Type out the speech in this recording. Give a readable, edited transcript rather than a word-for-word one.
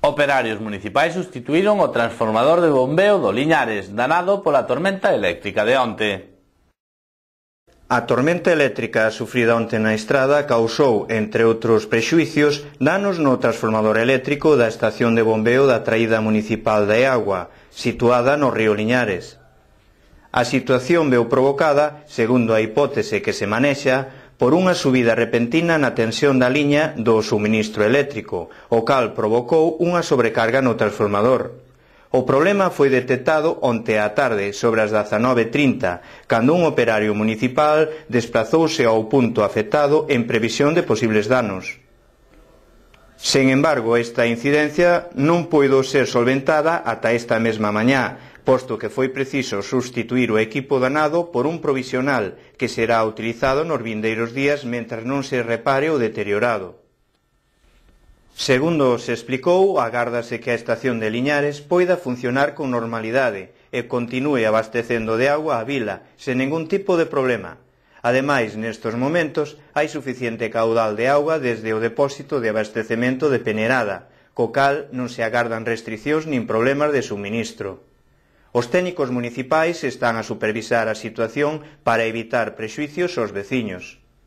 Operarios municipais sustituíron o transformador de bombeo do Liñares, danado pola tormenta eléctrica de onte. A tormenta eléctrica sufrida onte na estrada causou, entre outros prexuicios, danos no transformador eléctrico da estación de bombeo da traída municipal de Agua, situada no río Liñares. A situación veu provocada, segundo a hipótese que se manexa, por unha subida repentina na tensión da liña do suministro eléctrico, o cal provocou unha sobrecarga no transformador. O problema foi detectado onte á tarde, sobre as 19:30, cando un operario municipal desplazouse ao punto afectado en previsión de posibles danos. Sen embargo, esta incidencia non puido ser solventada ata esta mesma mañá, posto que foi preciso substituír o equipo danado por un provisional que será utilizado nos vindeiros días mentras non se repare o deteriorado. Segundo se explicou, agárdase que a estación de Liñares poida funcionar con normalidade e continúe abastecendo de agua a vila, sen ningún tipo de problema. Ademais, nestos momentos, hai suficiente caudal de auga desde o depósito de abastecemento de Penerada, co cal non se agardan restricións nin problemas de suministro. Os técnicos municipais están a supervisar a situación para evitar prexuicios aos veciños.